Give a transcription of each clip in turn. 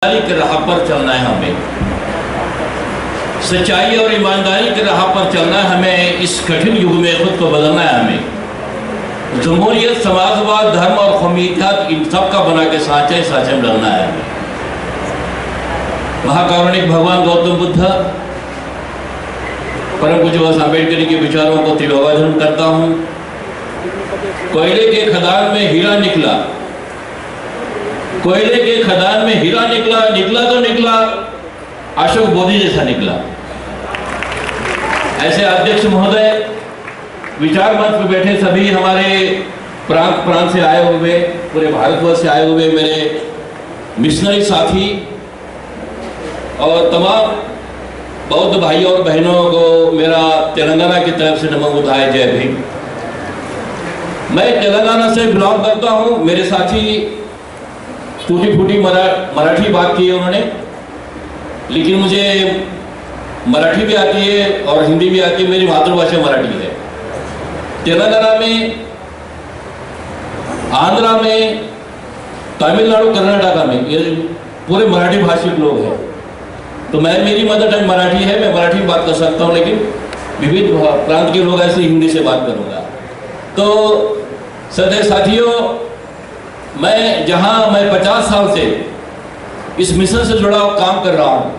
की राह पर चलना है, हमें सच्चाई और ईमानदारी की राह पर चलना है। हमें इस कठिन युग में खुद को बदलना है। हमें जमहूरियत, समाजवाद, धर्म और कौमियत इन सब का बना के साँचे साँचे में रहना है। महाकारुणिक भगवान गौतम बुद्ध, परम पूज्य बाबा साहब अम्बेडकर के विचारों को तीव्र करता हूँ। कोयले के खदान में हीरा निकला, कोयले के खदान में हीरा निकला, निकला तो निकला अशोक बोधि जैसा निकला। ऐसे अध्यक्ष महोदय, विचार मंच पर बैठे सभी हमारे प्रांत से आए हुए, पूरे भारतवर्ष से आए हुए मेरे मिशनरी साथी और तमाम बौद्ध भाई और बहनों को मेरा तेलंगाना की तरफ से नमो बुद्धाय, जय भीम। मैं तेलंगाना से बिलोंग करता हूँ। मेरे साथी टूटी फूटी मराठी बात की है उन्होंने, लेकिन मुझे मराठी भी आती है और हिंदी भी आती है। मेरी मातृभाषा मराठी है। तेलंगाना में, आंध्रा में, तमिलनाडु, कर्नाटका में ये पूरे मराठी भाषिक लोग हैं। तो मेरी मदर टंग मराठी है, मैं मराठी में बात कर सकता हूँ, लेकिन विविध प्रांत के लोग ऐसे हिंदी से बात करूँगा। तो सदैव साथियों, मैं 50 साल से इस मिशन से जुड़ा काम कर रहा हूँ,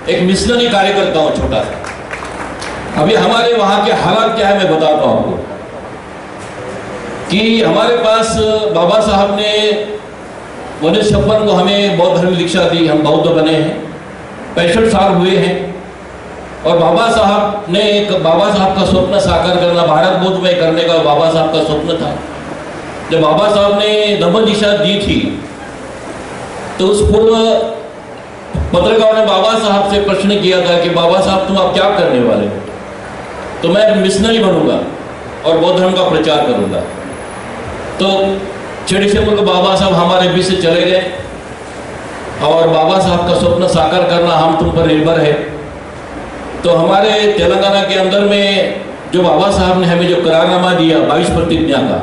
एक मिशनरी कार्यकर्ता हूँ छोटा सा। अभी हमारे वहाँ के हालात क्या है मैं बताता हूँ आपको कि हमारे पास बाबा साहब ने 1956 को हमें बौद्ध धर्म दीक्षा दी। हम बौद्ध बने हैं, 65 साल हुए हैं। और बाबा साहब का स्वप्न साकार करना, भारत बौद्धमय करने का बाबा साहब का स्वप्न था। जब बाबा साहब ने धम्म दीक्षा दी थी तो उस पूर्व पत्रकारों ने बाबा साहब से प्रश्न किया था कि बाबा साहब तुम आप क्या करने वाले हो? तो मैं मिशनरी बनूंगा और बौद्ध धर्म का प्रचार करूंगा। तो 6 दिसंबर को बाबा साहब हमारे बीच से चले गए और बाबा साहब का स्वप्न साकार करना हम तुम पर निर्भर है। तो हमारे तेलंगाना के अंदर में जो बाबा साहब ने हमें जो करारनामा दिया 22 प्रतिज्ञा का,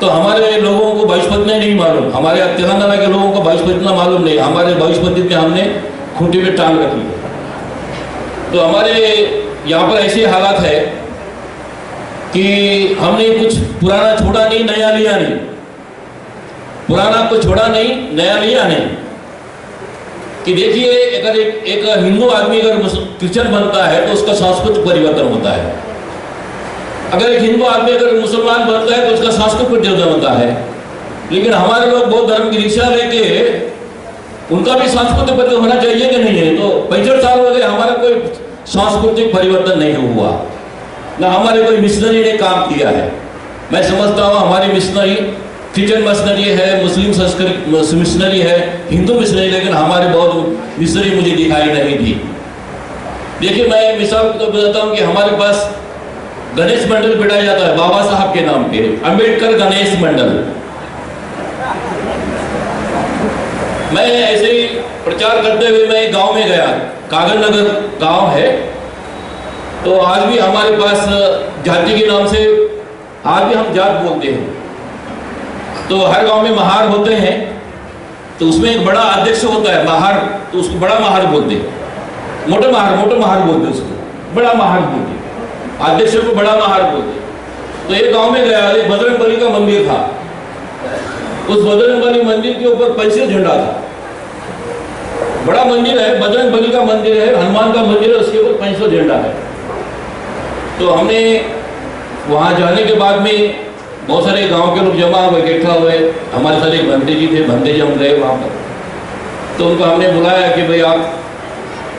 तो हमारे लोगों को 22 प्रतिज्ञा नहीं मालूम, हमारे तेलंगाना के लोगों को 22 प्रतिज्ञा मालूम नहीं। हमारे 22 प्रतिज्ञा हमने खूंटी में टांग रखी है। तो हमारे यहाँ पर ऐसे हालात है कि हमने कुछ पुराना छोड़ा नहीं, नया लिया नहीं। पुराना को छोड़ा नहीं, नया लिया नहीं। कि देखिए, अगर एक हिंदू आदमी अगर क्रिश्चियन बनता है तो उसका सांस्कृतिक परिवर्तन होता है। अगर एक हिंदू आदमी अगर मुसलमान बनता है तो उसका सांस्कृतिक परिवर्तन होता है। लेकिन हमारे लोग बौद्ध धर्म की दीक्षा लेके उनका भी सांस्कृतिक परिवर्तन होना चाहिए कि नहीं है? तो 65 साल हो गए, हमारा कोई सांस्कृतिक परिवर्तन नहीं हुआ, ना हमारे कोई मिशनरी ने काम किया है। मैं समझता हूँ हमारी मिशनरी क्रिश्चियन मिशनरी है, मुस्लिम संस्कृत मिशनरी है, हिंदू मिशनरी, लेकिन हमारे बौद्ध मिशनरी मुझे दिखाई नहीं दी। देखिए, मैं मिसाल तो बताता हूँ कि हमारे पास गणेश मंडल बिठाया जाता है बाबा साहब के नाम पे, अंबेडकर गणेश मंडल। मैं ऐसे ही प्रचार करते हुए मैं एक गांव में गया, कागल नगर गांव है। तो आज भी हमारे पास जाति के नाम से आज भी हम जात बोलते हैं। तो हर गांव में महार होते हैं, तो उसमें एक बड़ा अध्यक्ष होता है महार, तो उसको बड़ा महार बोलते हैं। मोटे महार बोलते हैं उसको, बड़ा महार बोलते हैं। अध्यक्ष को बड़ा महार बोलते। तो एक गांव में गया, एक बजरंगबली का मंदिर था। उस बजरंगबली मंदिर के ऊपर पंचशील झंडा था। बड़ा मंदिर है, बजरंगबली का मंदिर है, हनुमान का मंदिर है, उसके ऊपर पंचशील झंडा है। तो हमने वहां जाने के बाद में बहुत सारे गांव के लोग जमा हुए, इकट्ठा हुए। हमारे साथ एक भंते जी थे, भंते जी हम गए वहां पर। तो उनको हमने बुलाया कि भाई आप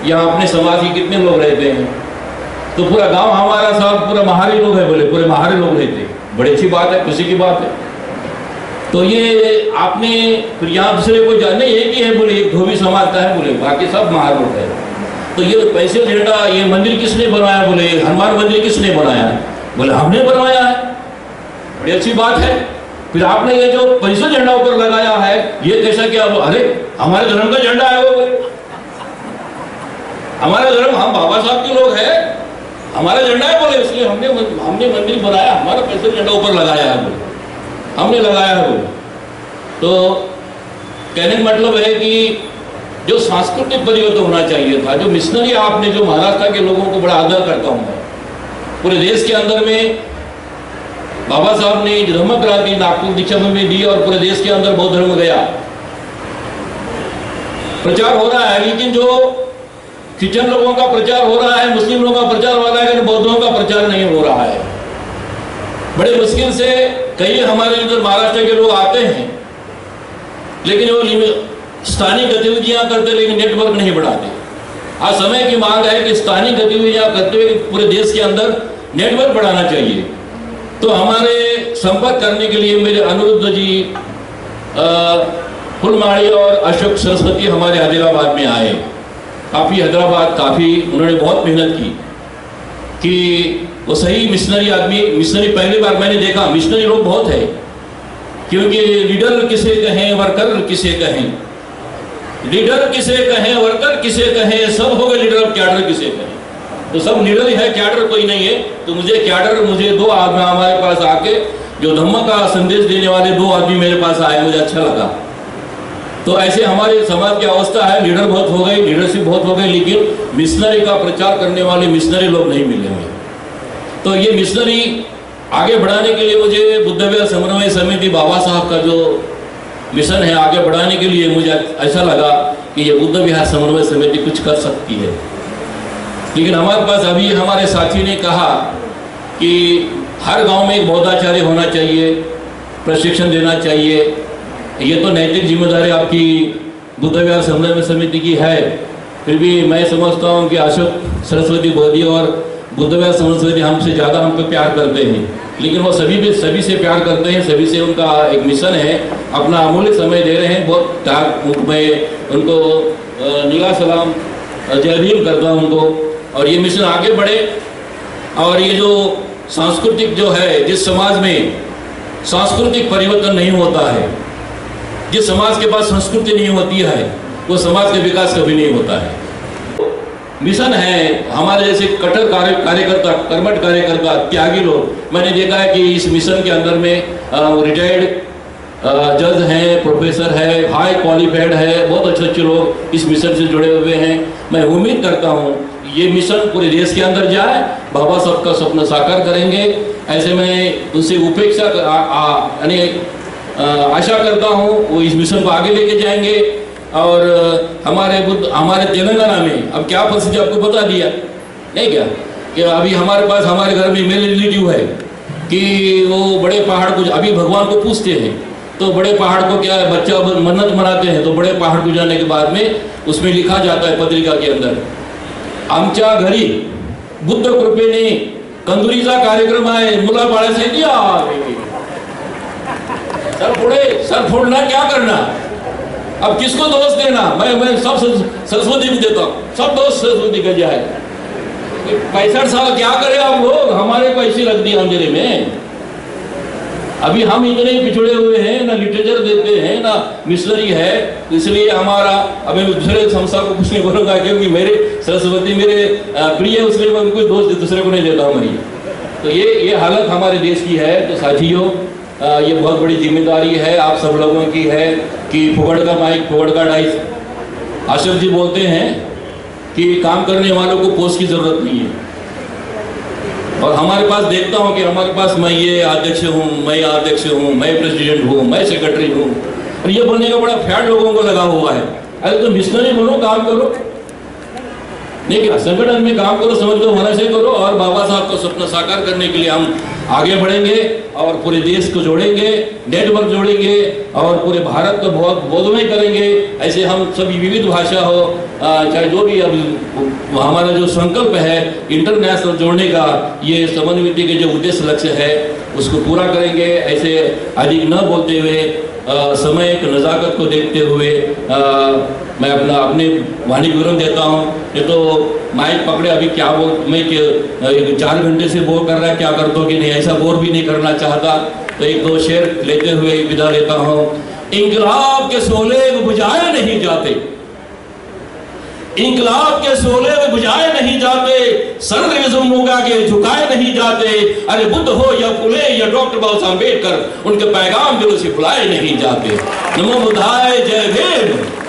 यहाँ अपने समाज के कितने लोग रहते हैं? तो पूरा गांव हमारा सब पूरा महारी लोग है, बोले पूरे महारी लोग रहते हैं। बड़ी अच्छी बात है, खुशी की बात है। तो ये आपने फिर यहाँ दूसरे को जानने एक ही है, बोले एक धोबी समाज का है, बोले बाकी सब महार लोग है। तो ये पैसे झंडा, ये मंदिर किसने बनाया? बोले हनुमान मंदिर किसने बनाया? बोले हमने बनवाया है। बड़ी अच्छी बात है। फिर आपने ये जो पैसे झंडा ऊपर लगाया है, ये कैसा क्या? अरे हमारे धर्म का झंडा है वो, हमारा धर्म, हम बाबा साहब के लोग हैं, हमारा झंडा है बोले, इसलिए हमने मंदिर बनाया, हमारा पैसे झंडा ऊपर लगाया है बोले, हमने लगाया है बोले। तो कहने का मतलब है कि जो सांस्कृतिक परिवर्तन होना चाहिए था, जो मिशनरी आपने, जो महाराष्ट्र के लोगों को बड़ा आदर करता हूँ मैं, पूरे देश के अंदर में बाबा साहब ने धर्म क्रांति नागपुर दीक्षा में दी और पूरे देश के अंदर बौद्ध धर्म गया, प्रचार हो रहा है। लेकिन जो क्रिश्चियन लोगों का प्रचार हो रहा है, मुस्लिम लोगों का प्रचार हो रहा है, लेकिन बौद्धों का प्रचार नहीं हो रहा है। बड़े मुश्किल से कई हमारे इधर महाराष्ट्र के लोग आते हैं, लेकिन वो स्थानीय गतिविधियां करते, लेकिन नेटवर्क नहीं बढ़ाते। आज समय की मांग है कि स्थानीय गतिविधियां करते हुए पूरे देश के अंदर नेटवर्क बढ़ाना चाहिए। तो हमारे संपर्क करने के लिए मेरे अनिरुद्ध जी, फुलमाड़ी और अशोक सरस्वती हमारे हैदराबाद में आए। काफ़ी उन्होंने बहुत मेहनत की कि वो सही मिशनरी आदमी, मिशनरी पहली बार मैंने देखा। मिशनरी लोग बहुत है, क्योंकि लीडर किसे कहें, वर्कर किसे कहें, लीडर किसे कहें, वर्कर किसे कहें, सब हो गए लीडर, अब कैडर किसे कहें। तो सब लीडर ही है, कैडर कोई नहीं है। तो मुझे दो आदमी हमारे पास आके जो धम्म का संदेश देने वाले दो आदमी मेरे पास आए, मुझे अच्छा लगा। तो ऐसे हमारे समाज की अवस्था है, लीडर बहुत हो गए, लीडरशिप बहुत हो गई, लेकिन मिशनरी का प्रचार करने वाले मिशनरी लोग नहीं मिले हुए। तो ये मिशनरी आगे बढ़ाने के लिए मुझे बुद्ध विहार समन्वय समिति बाबा साहब का जो मिशन है आगे बढ़ाने के लिए मुझे ऐसा लगा कि ये बुद्ध विहार समन्वय समिति कुछ कर सकती है। लेकिन हमारे पास अभी हमारे साथी ने कहा कि हर गांव में एक बौद्धाचार्य होना चाहिए, प्रशिक्षण देना चाहिए। ये तो नैतिक जिम्मेदारी आपकी बुद्ध विहार समन्वय समिति की है, फिर भी मैं समझता हूँ कि अशोक सरस्वती बोधी और बुद्ध विहार समन्वय समिति हमसे ज़्यादा हम पे प्यार करते हैं, लेकिन वो सभी से प्यार करते हैं, सभी से उनका एक मिशन है, अपना अमूल्य समय दे रहे हैं। बहुत त्याग मैं उनको नीला सलाम जय भीम करता हूँ उनको। और ये मिशन आगे बढ़े। और ये जो सांस्कृतिक जो है, जिस समाज में सांस्कृतिक परिवर्तन नहीं होता है, जिस समाज के पास संस्कृति नहीं होती है, वो समाज का विकास कभी नहीं होता है। मिशन है हमारे जैसे कट्टर कार्यकर्ता, कर्मठ कार्यकर्ता, त्यागी लोग। मैंने देखा है कि इस मिशन के अंदर में रिटायर्ड जज हैं, प्रोफेसर है, हाई क्वालिफाइड है, बहुत अच्छे लोग इस मिशन से जुड़े हुए हैं। मैं उम्मीद करता हूँ ये मिशन पूरे देश के अंदर जाए, बाबा साहब का सपना साकार करेंगे। ऐसे में उनसे उपेक्षा यानी आशा करता हूँ वो इस मिशन को आगे लेके जाएंगे। और हमारे तेलंगाना में अब क्या परिस्थिति आपको बता दिया नहीं क्या, कि अभी हमारे पास हमारे घर में मेरे रिलेटिव है कि वो बड़े पहाड़ को अभी भगवान को पूछते हैं, तो बड़े पहाड़ को क्या बच्चा मन्नत मनाते हैं, तो बड़े पहाड़ को जाने के बाद में उसमें लिखा जाता है पत्रिका के अंदर, आमच्या घरी बुद्ध कृपेने कंदुरीचा कार्यक्रम आहे, मुला बाळासाठी सर फोड़ना क्या करना, अब किसको दोष देना। मैं सब सरस्वती को देता हूँ, सब दोष सरस्वती का जाए। 65 साल क्या करें आप लोग, हमारे को ऐसी रख दिया अंधेरे में। अभी हम इतने पिछड़े हुए हैं, ना लिटरेचर देते हैं, ना मिशनरी है, इसलिए हमारा अभी मैं दूसरे संस्था को कुछ नहीं बोलूँगा, क्योंकि मेरे सरस्वती मेरे प्रिय, उसलिए मैं उनको दोष दूसरे को नहीं देता हूँ मैं। तो ये हालत हमारे देश की है। तो साथियों, ये बहुत बड़ी जिम्मेदारी है आप सब लोगों की है कि फुगड़ का माइक फुगड़ का डाइस। आशफ जी बोलते हैं कि काम करने वालों को पोस्ट की जरूरत नहीं है। और हमारे पास देखता हूँ कि हमारे पास मैं ये अध्यक्ष हूँ, मैं अध्यक्ष हूँ, मैं प्रेसिडेंट हूँ, मैं सेक्रेटरी हूँ, और ये बोलने का बड़ा फैट लोगों को लगा हुआ है। अरे तो मिशनरी बनो, काम करो, नहीं क्या, संगठन में काम करो, समझ लो मन से करो, और बाबा साहब का सपना साकार करने के लिए हम आगे बढ़ेंगे और पूरे देश को जोड़ेंगे, नेटवर्क जोड़ेंगे और पूरे भारत को बहुत बोधमय करेंगे। ऐसे हम सभी विविध भाषा हो, चाहे जो भी, अब हमारा जो संकल्प है इंटरनेशनल जोड़ने का, ये समन्वित के जो उद्देश्य लक्ष्य है उसको पूरा करेंगे। ऐसे अधिक न बोलते हुए, समय की नज़ाकत को देखते हुए मैं अपने वाणी विवरण देता हूँ। ये तो माइक पकड़े अभी क्या बोल, मैं 4 घंटे से बोर कर रहा है, क्या करता हूँ कि नहीं, ऐसा बोर भी नहीं करना चाहता। तो 1-2 शेर लेते हुए विदा लेता हूँ। इंकलाब के शोले बुझाए नहीं जाते, इंकलाब के शोले में बुझाए नहीं जाते, सर्वरिज्म लोग आगे झुकाए नहीं जाते। अरे बुद्ध हो या फुले या डॉक्टर बाबा साहब अम्बेडकर, उनके पैगाम दिलों से भुलाए नहीं जाते। नमो बुद्धाय, जय भीम।